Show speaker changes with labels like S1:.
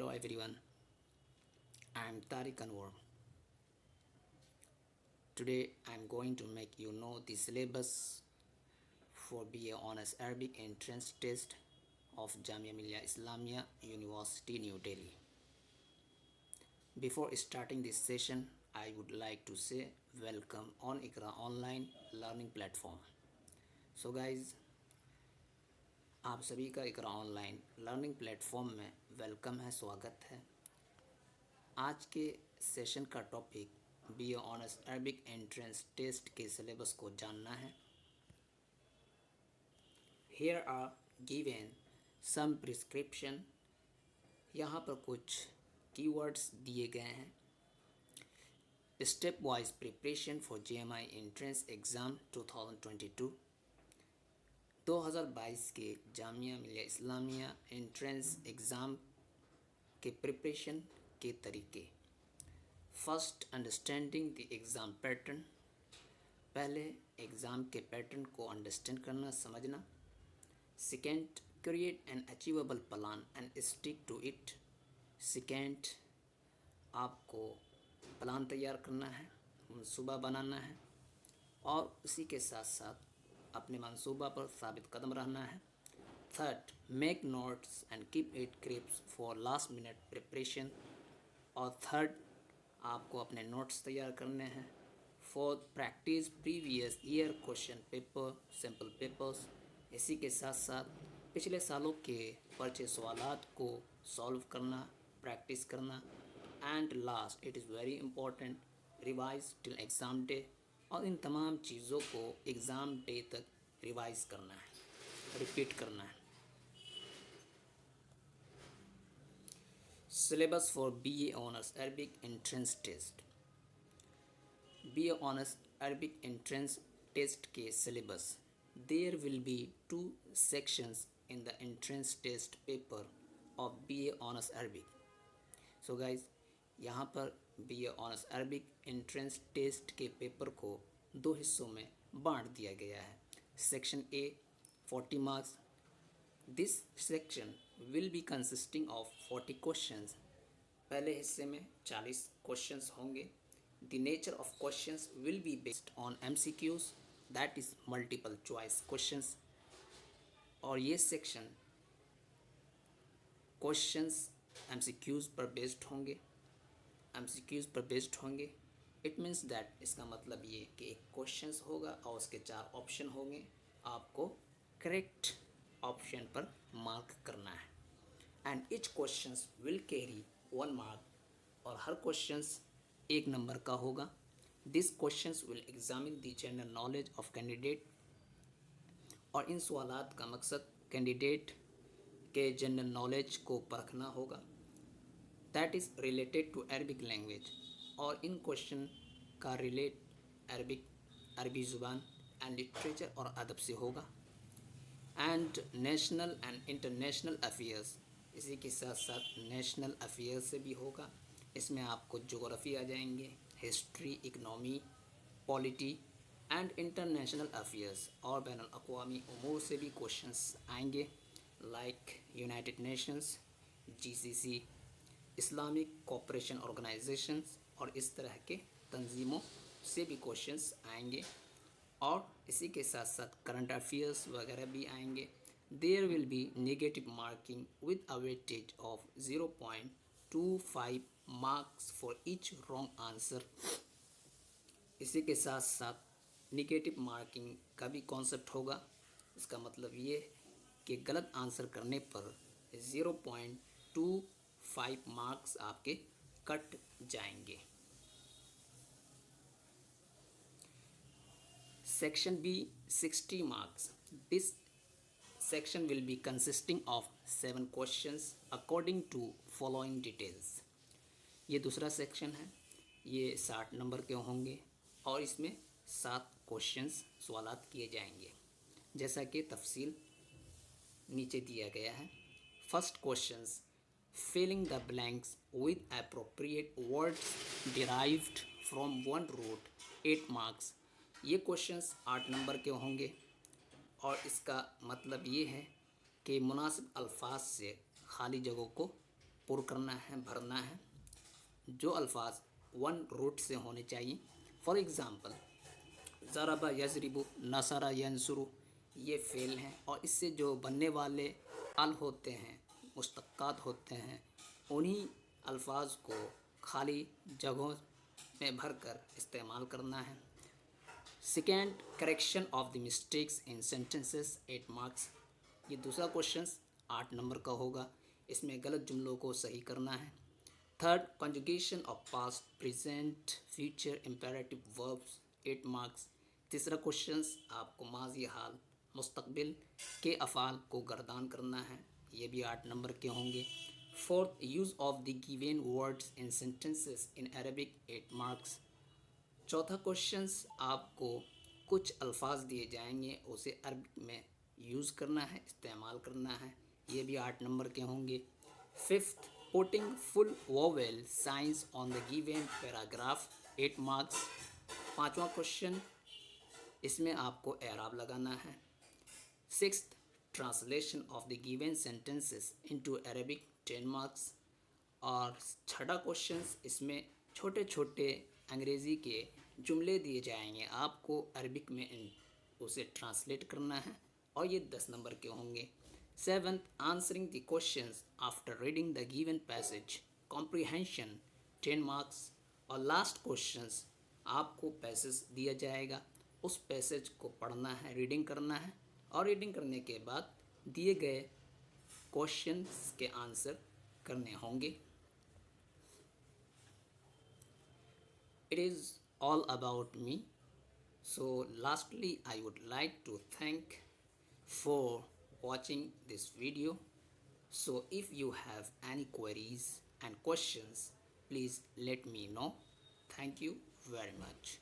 S1: Hello everyone, I am Tariq Anwar. Today I am going to make you know the syllabus for BA Honors Arabic Entrance Test of Jamia Millia Islamia University, New Delhi. Before starting this session, I would like to say welcome on Iqra online learning platform. So guys, आप सभी का Iqra online learning platform में welcome है, स्वागत है। आज के session का topic BA honours Arabic entrance test के सिलेबस को जानना है। Here are given some prescription, यहाँ पर कुछ कीवर्ड्स दिए गए हैं। Step wise preparation for JMI entrance exam 2022 के जामिया मिलिया इस्लामिया एंट्रेंस एग्ज़ाम के प्रिपरेशन के तरीके। First, understanding the exam pattern, पहले एग्ज़ाम के पैटर्न को अंडरस्टैंड करना, समझना। Second, create an achievable plan and stick to it, second आपको प्लान तैयार करना है, मंसूबा बनाना है और उसी के साथ साथ अपने मंसूबा पर साबित कदम रहना है। Third, make notes and keep it crisp for last minute preparation, और थर्ड आपको अपने नोट्स तैयार करने हैं for practice previous year question paper, sample papers. इसी के साथ साथ पिछले सालों के पर्चे सवालात को सॉल्व करना, प्रैक्टिस करना। And last, it is very important, revise till exam day, और इन तमाम चीज़ों को एग्ज़ाम डे तक रिवाइज करना है, रिपीट करना है। Syllabus for BA honours Arabic entrance test. BA honours Arabic entrance test के syllabus. There will be 2 sections in the entrance test paper of BA honours Arabic. So guys, यहाँ पर BA honours Arabic entrance test के paper को 2 हिस्सों में बांट दिया गया है। Section A 40 marks. This section will be consisting of 40 questions. पहले हिस्से में 40 क्वेश्चंस होंगे। The nature of questions will be based on MCQs, that is multiple choice questions. और ये सेक्शन क्वेश्चंस MCQs पर बेस्ड होंगे। इट मीन्स दैट, इसका मतलब ये कि एक क्वेश्चंस होगा और उसके 4 ऑप्शन होंगे, आपको करेक्ट ऑप्शन पर मार्क करना है। And each questions will carry 1 mark, और हर क्वेश्चंस 1 नंबर का होगा। This questions will examine the general knowledge of candidate, और इन सवालात का मकसद कैंडिडेट के जनरल नॉलेज को परखना होगा, that is related to Arabic language, और इन क्वेश्चन का रिलेट अरबी ज़ुबान एंड लिटरेचर और अदब से होगा। And national and international affairs, इसी के साथ साथ नेशनल अफेयर्स से भी होगा। इसमें आपको ज्योग्राफी आ जाएंगे, history, economy, polity and international affairs, और बैनुल अक़वामी उमूर से भी क्वेश्चंस आएंगे, like United Nations, GCC, Islamic cooperation organisations, और इस तरह के तंजीमों से भी क्वेश्चंस आएंगे। और इसी के साथ साथ करंट अफेयर्स वगैरह भी आएंगे। There will be negative marking with a weightage of 0.25 marks for each wrong answer. इसी के साथ साथ नेगेटिव मार्किंग का भी कॉन्सेप्ट होगा। इसका मतलब ये कि गलत आंसर करने पर 0.25 मार्क्स आपके कट जाएंगे। Section B 60 marks. This section will be consisting of 7 questions according to following details। ये दूसरा सेक्शन है, ये 60 नंबर के होंगे और इसमें 7 क्वेश्चंस सवालात किए जाएंगे, जैसा कि तफसील नीचे दिया गया है। First questions, filling the blanks with appropriate words derived from one root, 8 marks. ये क्वेश्चंस 8 नंबर के होंगे और इसका मतलब ये है कि मुनासिब अल्फाज से खाली जगहों को पुर करना है, भरना है। जो अल्फाज वन रूट से होने चाहिए, फॉर एग्ज़ाम्पल ज़रबा यज़रिबु, नसरा यंसुरु, ये फ़ेल हैं और इससे जो बनने वाले अल होते हैं, मुश्तक्कात होते हैं, उन्हीं अल्फाज को खाली जगहों में भर कर इस्तेमाल करना है। Second, correction of the mistakes in sentences 8 marks. ये दूसरा क्वेश्चन 8 नंबर का होगा, इसमें गलत जुमलों को सही करना है। Third, conjugation of past, present, future imperative verbs 8 marks. तीसरा क्वेश्चन आपको माजी हाल मुस्तकबिल के अफ़ाल को गर्दान करना है, ये भी 8 नंबर के होंगे। Fourth, use of the given words in sentences in Arabic 8 marks. चौथा क्वेश्चंस आपको कुछ अल्फाज दिए जाएंगे, उसे अरबिक में यूज़ करना है, इस्तेमाल करना है, ये भी 8 नंबर के होंगे। Fifth, putting full vowel science on the given paragraph 8 marks. पांचवा क्वेश्चन, इसमें आपको एराब लगाना है। Sixth, translation of the given sentences into Arabic 10 marks. और छठा क्वेश्चन, इसमें छोटे छोटे अंग्रेज़ी के जुमले दिए जाएंगे, आपको अरबिक में उसे ट्रांसलेट करना है और ये 10 नंबर के होंगे। Seventh, answering the questions after reading the given passage, comprehension 10 marks. और लास्ट क्वेश्चंस, आपको पैसेज दिया जाएगा, उस पैसेज को पढ़ना है, रीडिंग करना है और रीडिंग करने के बाद दिए गए क्वेश्चंस के आंसर करने होंगे। It is all about me. So lastly, I would like to thank for watching this video. So if you have any queries and questions, please let me know. Thank you very much.